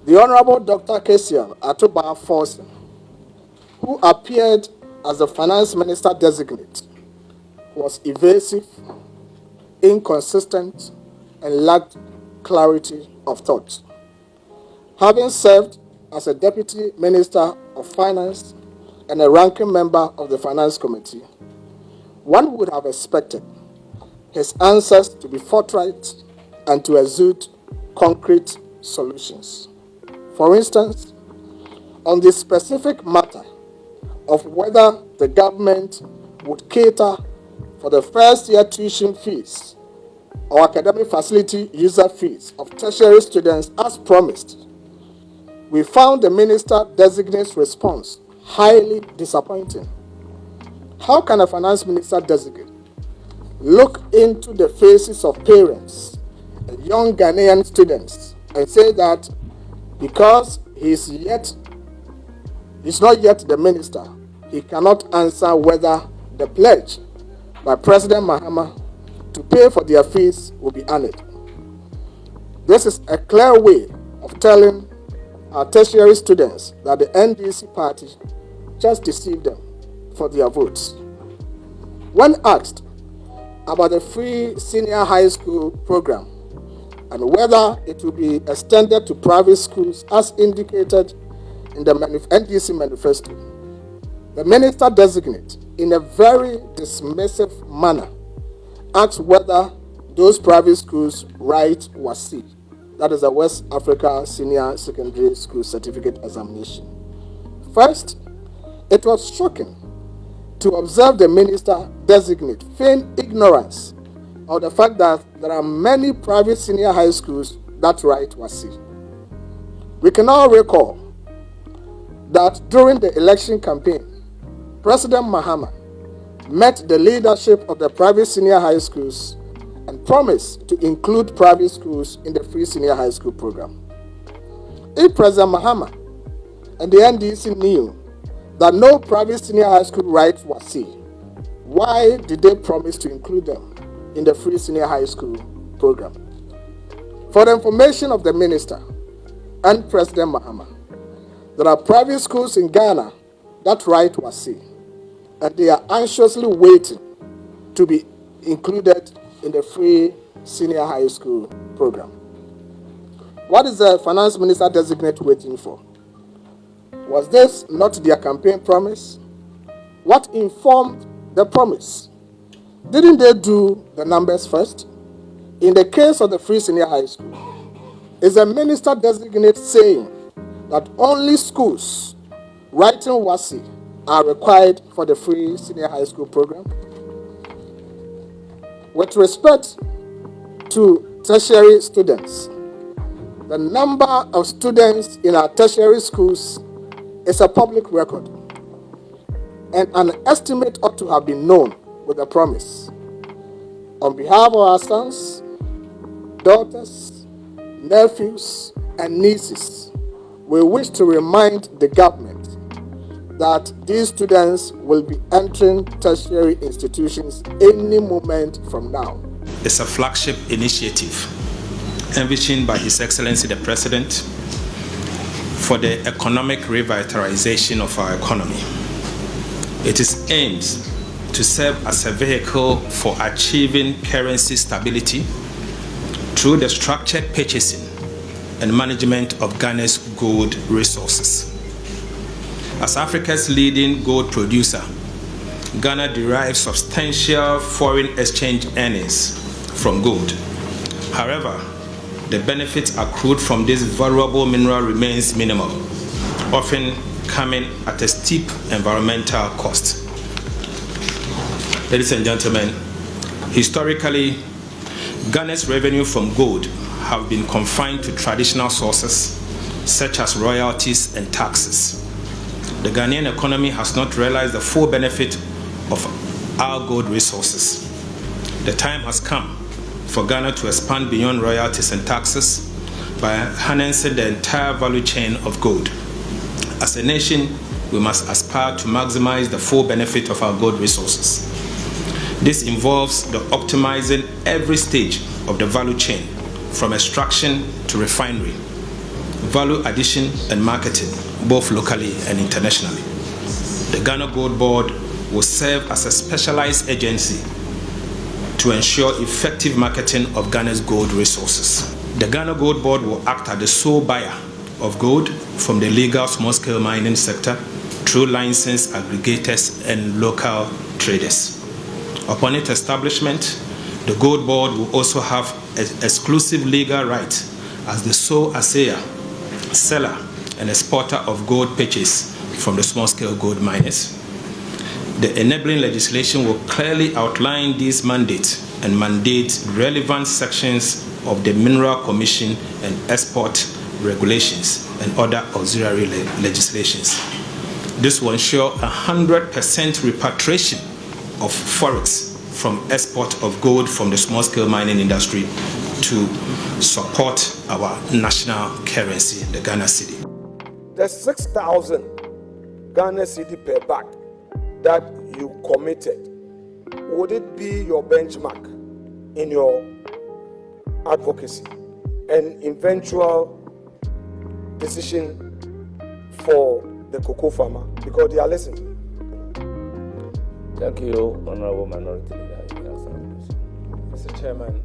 The Honorable Dr. Cassiel Ato Forson, who appeared as the finance minister designate, was evasive, inconsistent, and lacked clarity of thought. Having served as a deputy minister of finance and a ranking member of the finance committee, one would have expected his answers to be forthright and to exude concrete solutions. For instance, on the specific matter of whether the government would cater for the first-year tuition fees or academic facility user fees of tertiary students as promised, we found the minister-designate's response highly disappointing. How can a finance minister-designate look into the faces of parents and young Ghanaian students and say that because he's not yet the minister, he cannot answer whether the pledge by President Mahama to pay for their fees will be honored? This is a clear way of telling our tertiary students that the NDC party just deceived them for their votes. When asked about the free senior high school program and whether it will be extended to private schools as indicated in the NDC manifesto, the minister-designate, in a very dismissive manner, asked whether those private schools write WASI, that is the West Africa Senior Secondary School Certificate Examination. First, it was shocking to observe the minister-designate feign ignorance of the fact that there are many private senior high schools that write WASI. We can all recall that during the election campaign, President Mahama met the leadership of the private senior high schools and promised to include private schools in the free senior high school program. If President Mahama and the NDC knew that no private senior high school writes WASI, why did they promise to include them in the free senior high school program? For the information of the minister and President Mahama, there are private schools in Ghana that write WASI, and they are anxiously waiting to be included in the free senior high school program. What is the finance minister designate waiting for? Was this not their campaign promise? What informed the promise? Didn't they do the numbers first? In the case of the free senior high school, is the minister designate saying that only schools writing WASI are required for the free senior high school program? With respect to tertiary students, the number of students in our tertiary schools is a public record, and an estimate ought to have been known with a promise. On behalf of our sons, daughters, nephews, and nieces, we wish to remind the government that these students will be entering tertiary institutions any moment from now. It's a flagship initiative envisioned by His Excellency the President for the economic revitalization of our economy. It is aimed to serve as a vehicle for achieving currency stability through the structured purchasing and management of Ghana's gold resources. As Africa's leading gold producer, Ghana derives substantial foreign exchange earnings from gold. However, the benefits accrued from this valuable mineral remains minimal, often coming at a steep environmental cost. Ladies and gentlemen, historically, Ghana's revenue from gold have been confined to traditional sources such as royalties and taxes. The Ghanaian economy has not realized the full benefit of our gold resources. The time has come for Ghana to expand beyond royalties and taxes by harnessing the entire value chain of gold. As a nation, we must aspire to maximize the full benefit of our gold resources. This involves the optimizing every stage of the value chain, from extraction to refinery, value addition and marketing, both locally and internationally. The Ghana Gold Board will serve as a specialized agency to ensure effective marketing of Ghana's gold resources. The Ghana Gold Board will act as the sole buyer of gold from the legal small-scale mining sector through licensed aggregators and local traders. Upon its establishment, the Gold Board will also have an exclusive legal right as the sole assayer, seller, and exporter of gold purchased from the small-scale gold miners. The enabling legislation will clearly outline these mandates and mandate relevant sections of the Mineral Commission and Export Regulations and other auxiliary legislations. This will ensure 100% repatriation of forex from export of gold from the small-scale mining industry to support our national currency, the Ghana cedi. The 6,000 Ghana cedi per bag that you committed, would it be your benchmark in your advocacy and eventual decision for the cocoa farmer? Because they are listening. Thank you, Honorable Minority Leader. Mr. Chairman,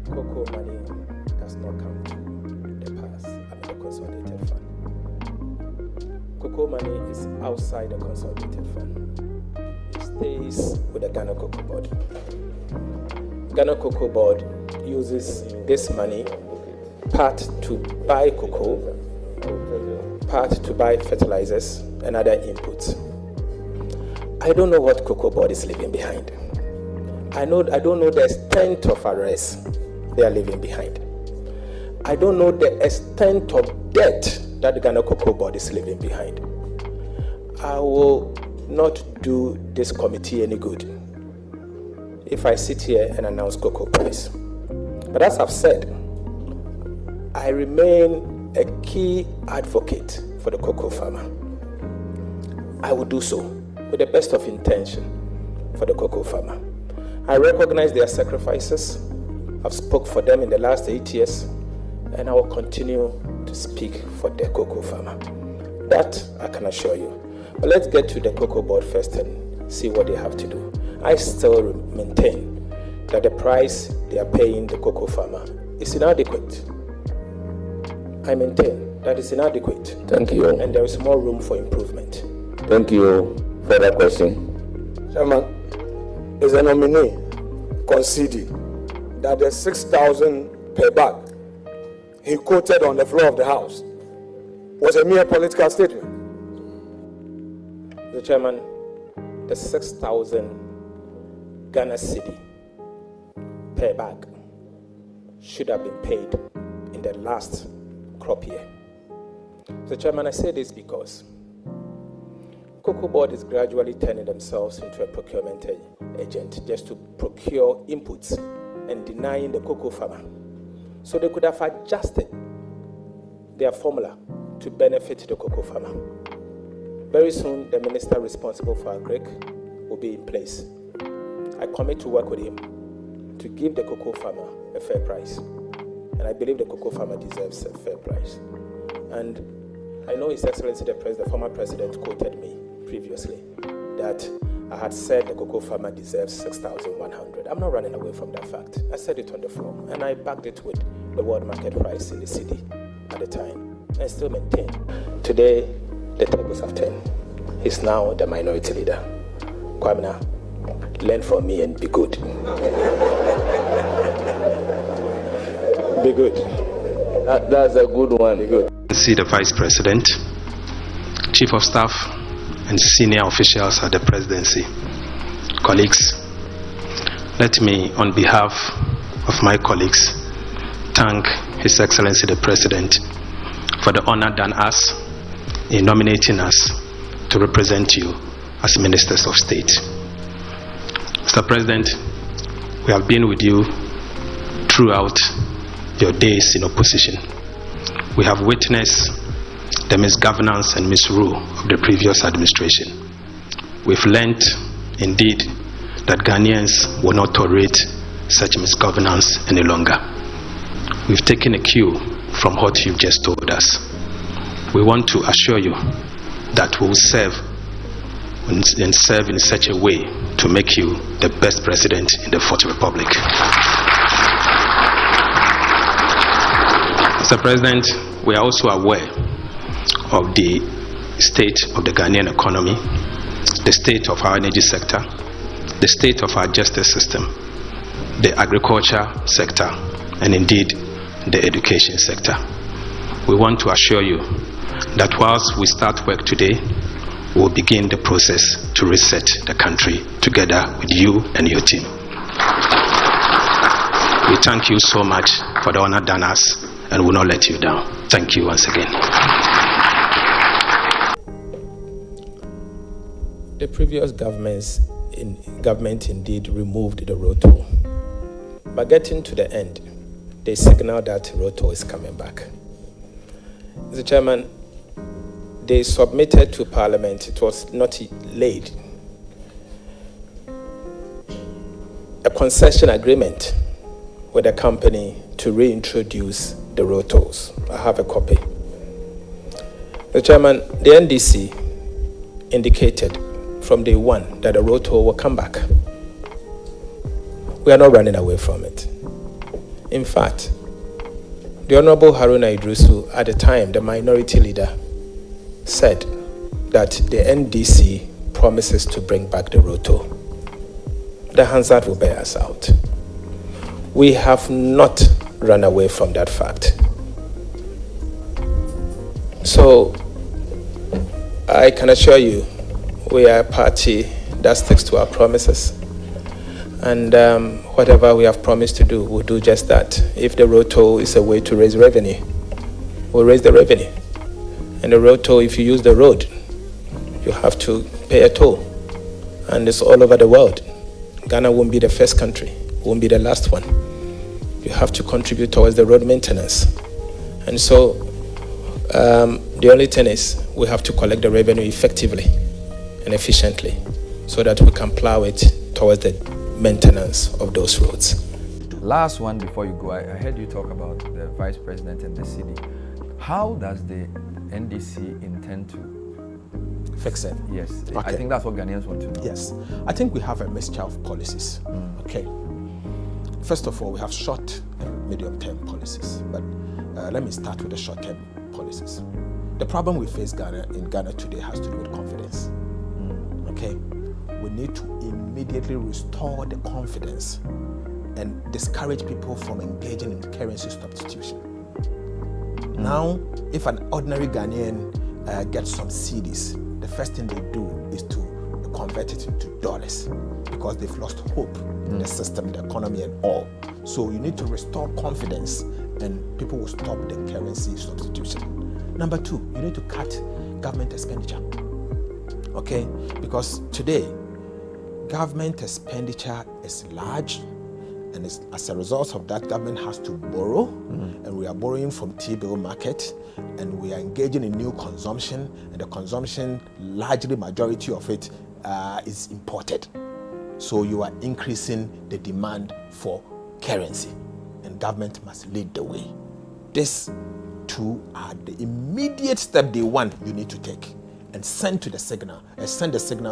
cocoa money does not come to the pass, the consolidated fund. Cocoa money is outside the consolidated fund. It stays with the Ghana Cocoa Board. Ghana Cocoa Board uses this money part to buy cocoa, part to buy fertilizers and other inputs. I don't know what Cocoa Board is leaving behind. I don't know the extent of arrest they are leaving behind. I don't know the extent of debt that the Ghana Cocoa Board is leaving behind. I will not do this committee any good if I sit here and announce cocoa price. But as I've said, I remain a key advocate for the cocoa farmer. I will do so with the best of intention for the cocoa farmer. I recognize their sacrifices. I've spoke for them in the last 8 years, and I will continue to speak for the cocoa farmer. That I can assure you. But let's get to the Cocoa Board first and see what they have to do. I still maintain that the price they are paying the cocoa farmer is inadequate. I maintain that it's inadequate. Thank you. And there is more room for improvement. Thank you. Further question? Chairman, is a nominee conceding that the 6,000 per bag he quoted on the floor of the House was a mere political statement? Mr. Chairman, the 6,000 Ghana cedi per bag should have been paid in the last crop year. Mr. Chairman, I say this because Cocoa Board is gradually turning themselves into a procurement agent just to procure inputs and denying the cocoa farmer. So they could have adjusted their formula to benefit the cocoa farmer. Very soon, the minister responsible for agric will be in place. I commit to work with him to give the cocoa farmer a fair price. And I believe the cocoa farmer deserves a fair price. And I know His Excellency the former president quoted me previously that I had said the cocoa farmer deserves 6,100. I'm not running away from that fact. I said it on the floor, and I backed it with the world market price in the city at the time, and still maintain. Today, the tables have turned. He's now the minority leader. Kwamina, learn from me and be good. Be good. That's a good one. Be good. See the Vice President, Chief of Staff, and senior officials at the presidency. Colleagues, let me, on behalf of my colleagues, thank His Excellency the President for the honor done us in nominating us to represent you as Ministers of State. Mr. President, we have been with you throughout your days in opposition. We have witnessed the misgovernance and misrule of the previous administration. We've learned, indeed, that Ghanaians will not tolerate such misgovernance any longer. We've taken a cue from what you've just told us. we want to assure you that we will serve and serve in such a way to make you the best president in the Fourth Republic. Mr. President, we are also aware of the state of the Ghanaian economy, the state of our energy sector, the state of our justice system, the agriculture sector, and indeed the education sector. We want to assure you that whilst we start work today, we will begin the process to reset the country together with you and your team. We thank you so much for the honor done us and will not let you down. Thank you once again. The previous government indeed removed the road toll. But getting to the end, they signaled that road toll is coming back. Mr. Chairman, they submitted to Parliament, it was not laid, a concession agreement with the company to reintroduce the road tolls. I have a copy. Mr. Chairman, the NDC indicated from day one that the road toll will come back. We are not running away from it. In fact, the Honorable Haruna Idrisu, at the time, the minority leader, said that the NDC promises to bring back the road toll. The Hansard will bear us out. We have not run away from that fact. So, I can assure you, we are a party that sticks to our promises. And whatever we have promised to do, we'll do just that. If the road toll is a way to raise revenue, we'll raise the revenue. And the road toll, if you use the road, you have to pay a toll. And it's all over the world. Ghana won't be the first country, won't be the last one. You have to contribute towards the road maintenance. And so the only thing is we have to collect the revenue effectively and efficiently so that we can plow it towards the maintenance of those roads. Last one before you go, I heard you talk about the Vice President and the city. How does the NDC intend to fix it? Yes, Okay. I think that's what Ghanaians want to know. Yes, I think we have a mixture of policies. Okay. First of all, we have short and medium-term policies, but let me start with the short-term policies. The problem we face in Ghana today has to do with confidence. Okay, we need to immediately restore the confidence and discourage people from engaging in currency substitution. Now, if an ordinary Ghanaian gets some cedis, the first thing they do is to convert it into dollars because they've lost hope in the system, the economy and all. So you need to restore confidence and people will stop the currency substitution. Number two, you need to cut government expenditure. Okay, because today, government expenditure is large, and as a result of that, government has to borrow, and we are borrowing from T-bill market, and we are engaging in new consumption, and the consumption, largely majority of it is imported. So you are increasing the demand for currency, and government must lead the way. These two are the immediate step day one you need to take. And send the signal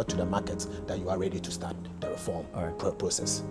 to the markets that you are ready to start the reform process.